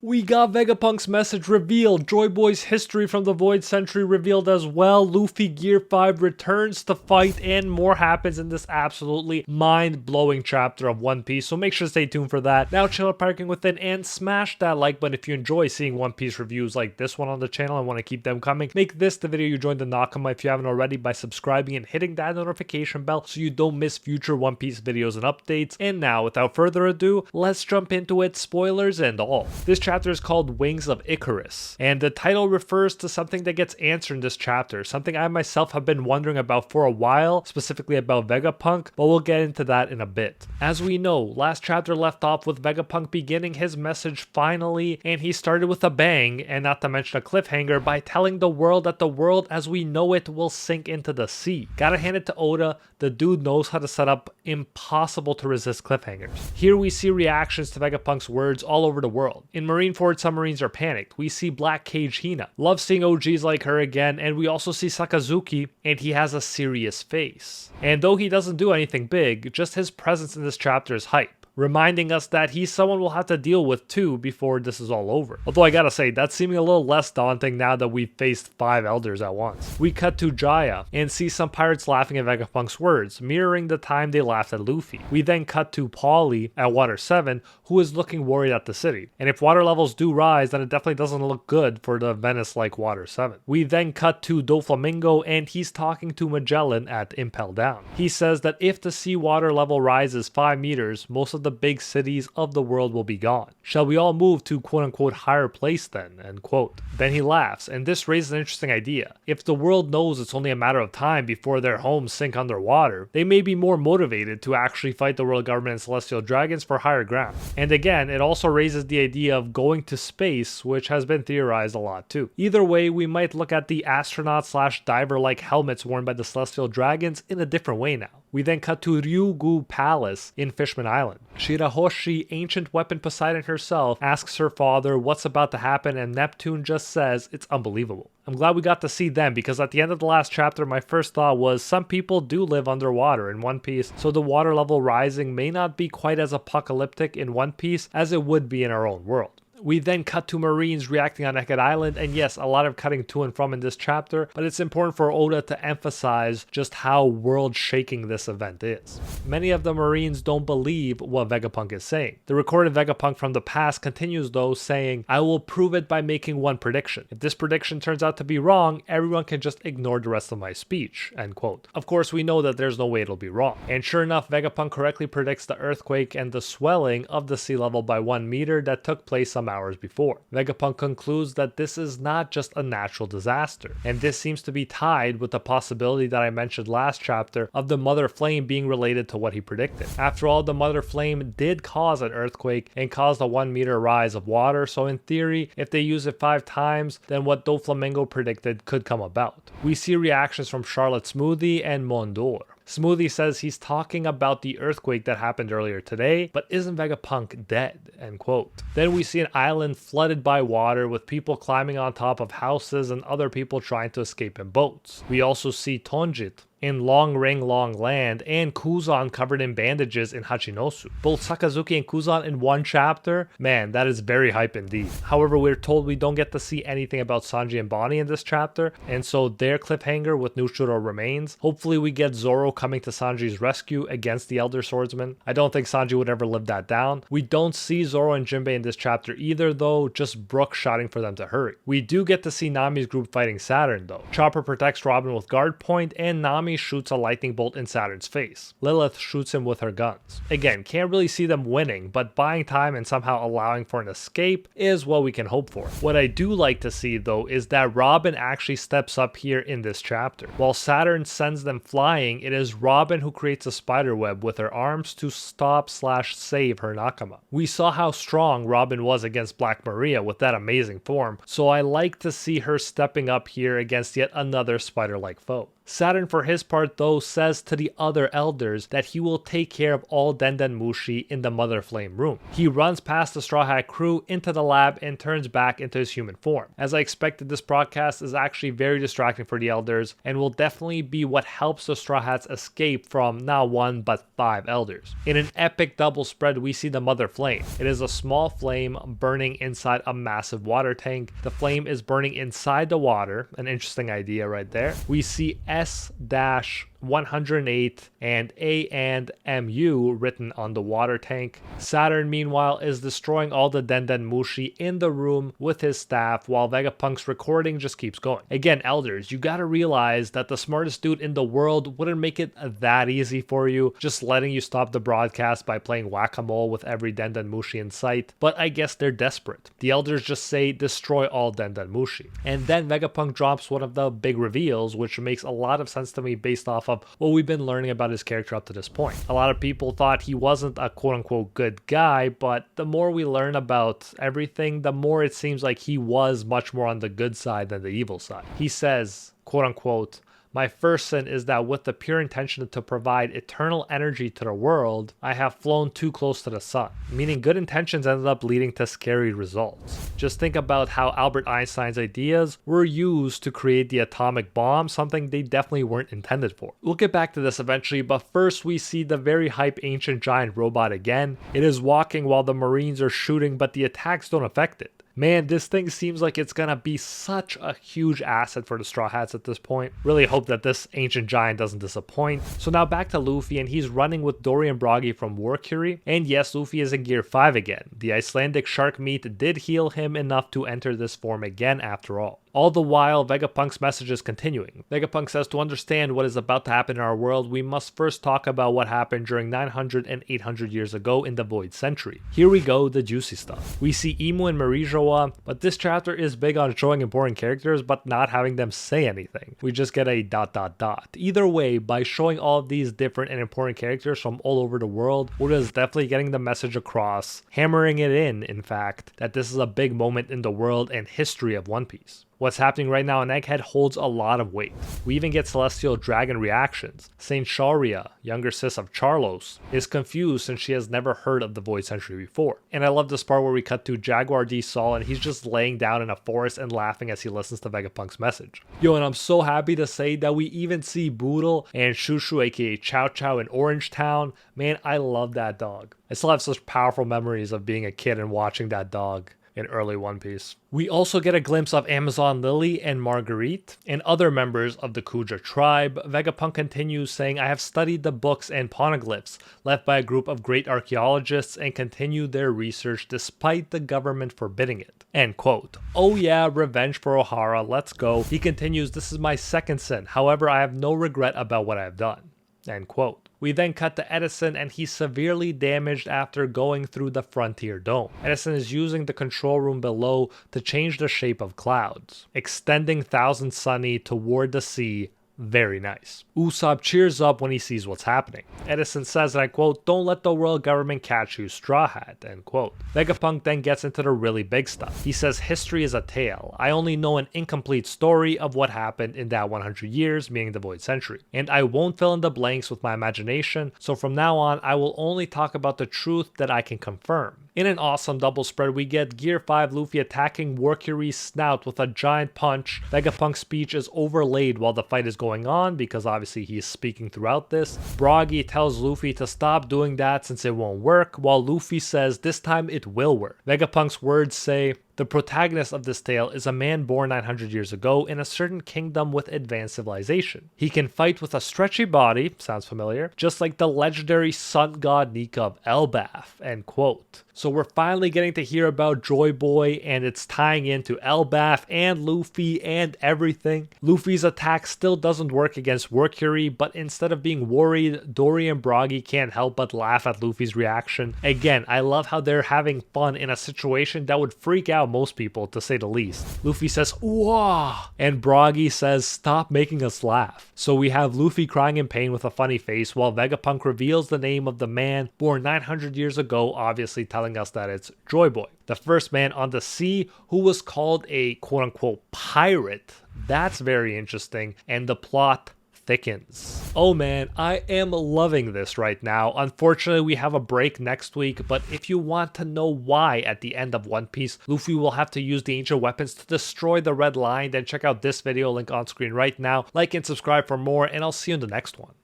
We got Vegapunk's message revealed, Joy Boy's history from the Void Century revealed as well, Luffy Gear 5 returns to fight, and more happens in this absolutely mind-blowing chapter of One Piece, so make sure to stay tuned for that. Now chill out parking within and smash that like button if you enjoy seeing One Piece reviews like this one on the channel and want to keep them coming. Make this the video you join the Nakama if you haven't already by subscribing and hitting that notification bell so you don't miss future One Piece videos and updates. And now, without further ado, let's jump into it, spoilers and all. This chapter is called Wings of Icarus, and the title refers to something that gets answered in this chapter, something I myself have been wondering about for a while, specifically about Vegapunk, but we'll get into that in a bit. As we know, last chapter left off with Vegapunk beginning his message finally, and he started with a bang, and not to mention a cliffhanger, by telling the world that the world as we know it will sink into the sea. Gotta hand it to Oda, the dude knows how to set up impossible to resist cliffhangers. Here we see reactions to Vegapunk's words all over the world. In Marineford, some Marines are panicked. We see Black Cage Hina. Love seeing OGs like her again, and we also see Sakazuki, and he has a serious face. And though he doesn't do anything big, just his presence in this chapter is hype, reminding us that he's someone we'll have to deal with too before this is all over. Although I gotta say, that's seeming a little less daunting now that we've faced 5 elders at once. We cut to Jaya and see some pirates laughing at Vegapunk's words, mirroring the time they laughed at Luffy. We then cut to Paulie at Water 7, who is looking worried at the city. And if water levels do rise, then it definitely doesn't look good for the Venice-like Water 7. We then cut to Doflamingo, and he's talking to Magellan at Impel Down. He says that if the seawater level rises 5 meters, most of the big cities of the world will be gone. Shall we all move to quote-unquote higher place then, end quote. Then he laughs, and this raises an interesting idea. If the world knows it's only a matter of time before their homes sink underwater, they may be more motivated to actually fight the world government and celestial dragons for higher ground. And again, it also raises the idea of going to space, which has been theorized a lot too. Either way, we might look at the astronaut/diver-like helmets worn by the celestial dragons in a different way now. We then cut to Ryugu Palace in Fishman Island. Shirahoshi, ancient weapon Poseidon herself, asks her father what's about to happen, and Neptune just says it's unbelievable. I'm glad we got to see them, because at the end of the last chapter my first thought was some people do live underwater in One Piece, so the water level rising may not be quite as apocalyptic in One Piece as it would be in our own world. We then cut to Marines reacting on Naked Island, and yes, a lot of cutting to and from in this chapter, but it's important for Oda to emphasize just how world-shaking this event is. Many of the Marines don't believe what Vegapunk is saying. The recorded Vegapunk from the past continues though, saying, "I will prove it by making one prediction. If this prediction turns out to be wrong, everyone can just ignore the rest of my speech," end quote. Of course, we know that there's no way it'll be wrong. And sure enough, Vegapunk correctly predicts the earthquake and the swelling of the sea level by 1 meter that took place some hours before. Vegapunk concludes that this is not just a natural disaster, and this seems to be tied with the possibility that I mentioned last chapter of the Mother Flame being related to what he predicted. After all, the Mother Flame did cause an earthquake and caused a 1 meter rise of water, so in theory, if they use it 5 times, then what Doflamingo predicted could come about. We see reactions from Charlotte Smoothie and Mondor. Smoothie says he's talking about the earthquake that happened earlier today, but isn't Vegapunk dead, end quote. Then we see an island flooded by water with people climbing on top of houses and other people trying to escape in boats. We also see Tonjit in Long Ring Long Land, and Kuzan covered in bandages in Hachinosu. Both Sakazuki and Kuzan in one chapter? Man, that is very hype indeed. However, we're told we don't get to see anything about Sanji and Bonnie in this chapter, and so their cliffhanger with Nushiro remains. Hopefully we get Zoro coming to Sanji's rescue against the Elder Swordsman. I don't think Sanji would ever live that down. We don't see Zoro and Jinbei in this chapter either though, just Brook shouting for them to hurry. We do get to see Nami's group fighting Saturn though. Chopper protects Robin with guard point, and Nami shoots a lightning bolt in Saturn's face. Lilith shoots him with her guns. Again, can't really see them winning, but buying time and somehow allowing for an escape is what we can hope for. What I do like to see though is that Robin actually steps up here in this chapter. While Saturn sends them flying, it is Robin who creates a spider web with her arms to stop/save her Nakama. We saw how strong Robin was against Black Maria with that amazing form, so I like to see her stepping up here against yet another spider-like foe. Saturn, for his part though, says to the other elders that he will take care of all Denden Mushi in the Mother Flame room. He runs past the Straw Hat crew into the lab and turns back into his human form. As I expected, this broadcast is actually very distracting for the elders and will definitely be what helps the Straw Hats escape from not 1 but 5 elders. In an epic double spread, we see the Mother Flame. It is a small flame burning inside a massive water tank. The flame is burning inside the water, an interesting idea right there. We see S-108 and A and MU written on the water tank. Saturn, meanwhile, is destroying all the Denden Mushi in the room with his staff while Vegapunk's recording just keeps going. Again, elders, you gotta realize that the smartest dude in the world wouldn't make it that easy for you, just letting you stop the broadcast by playing whack-a-mole with every Denden Mushi in sight, but I guess they're desperate. The elders just say, destroy all Denden Mushi. And then Vegapunk drops one of the big reveals, which makes a lot of sense to me based off of what we've been learning about his character up to this point. A lot of people thought he wasn't a quote-unquote good guy, but the more we learn about everything, the more it seems like he was much more on the good side than the evil side. He says, quote-unquote, my first sin is that with the pure intention to provide eternal energy to the world, I have flown too close to the sun. Meaning good intentions ended up leading to scary results. Just think about how Albert Einstein's ideas were used to create the atomic bomb, something they definitely weren't intended for. We'll get back to this eventually, but first we see the very hype ancient giant robot again. It is walking while the Marines are shooting, but the attacks don't affect it. Man, this thing seems like it's gonna be such a huge asset for the Straw Hats at this point. Really hope that this ancient giant doesn't disappoint. So now back to Luffy, and he's running with Dory and Broggy from War Curie. And yes, Luffy is in Gear 5 again. The Icelandic shark meat did heal him enough to enter this form again after all. All the while, Vegapunk's message is continuing. Vegapunk says to understand what is about to happen in our world, we must first talk about what happened during 900 and 800 years ago in the Void Century. Here we go, the juicy stuff. We see Imu and Marijoa, but this chapter is big on showing important characters but not having them say anything. We just get a ... Either way, by showing all of these different and important characters from all over the world, Oda is definitely getting the message across, hammering it in fact, that this is a big moment in the world and history of One Piece. What's happening right now in Egghead holds a lot of weight. We even get Celestial Dragon reactions. Saint Sharia, younger sis of Charlos, is confused since she has never heard of the Void Century before. And I love this part where we cut to Jaguar D. Sol and he's just laying down in a forest and laughing as he listens to Vegapunk's message. Yo, and I'm so happy to say that we even see Boodle and Shushu aka Chow Chow in Orange Town. Man, I love that dog. I still have such powerful memories of being a kid and watching that dog in early One Piece. We also get a glimpse of Amazon Lily and Marguerite and other members of the Kuja tribe. Vegapunk continues saying, I have studied the books and poneglyphs left by a group of great archaeologists and continued their research despite the government forbidding it. End quote. Oh yeah, revenge for Ohara, let's go. He continues, this is my second sin. However, I have no regret about what I have done. End quote. We then cut to Edison and he's severely damaged after going through the Frontier Dome. Edison is using the control room below to change the shape of clouds, extending Thousand Sunny toward the sea. Very nice. Usopp cheers up when he sees what's happening. Edison says, and I quote, don't let the world government catch you, Straw Hat, end quote. Vegapunk then gets into the really big stuff. He says, history is a tale. I only know an incomplete story of what happened in that 100 years, meaning the Void Century. And I won't fill in the blanks with my imagination, so from now on, I will only talk about the truth that I can confirm. In an awesome double spread, we get Gear 5 Luffy attacking War Curie's snout with a giant punch. Vegapunk's speech is overlaid while the fight is going on because obviously he is speaking throughout this. Broggy tells Luffy to stop doing that since it won't work, while Luffy says this time it will work. Vegapunk's words say, the protagonist of this tale is a man born 900 years ago in a certain kingdom with advanced civilization. He can fight with a stretchy body, sounds familiar, just like the legendary sun god Nika of Elbaf, end quote. So we're finally getting to hear about Joy Boy and it's tying into Elbaf and Luffy and everything. Luffy's attack still doesn't work against War Curie, but instead of being worried, Dory and Broggy can't help but laugh at Luffy's reaction. Again, I love how they're having fun in a situation that would freak out most people, to say the least. Luffy says, "Wah!" and Broggy says, "Stop making us laugh." So we have Luffy crying in pain with a funny face while Vegapunk reveals the name of the man born 900 years ago, obviously telling us that it's Joy Boy, the first man on the sea who was called a quote-unquote pirate. That's very interesting, and the plot thickens. Oh man, I am loving this right now. Unfortunately, we have a break next week, but if you want to know why at the end of One Piece, Luffy will have to use the ancient weapons to destroy the Red Line, then check out this video link on screen right now. Like and subscribe for more, and I'll see you in the next one.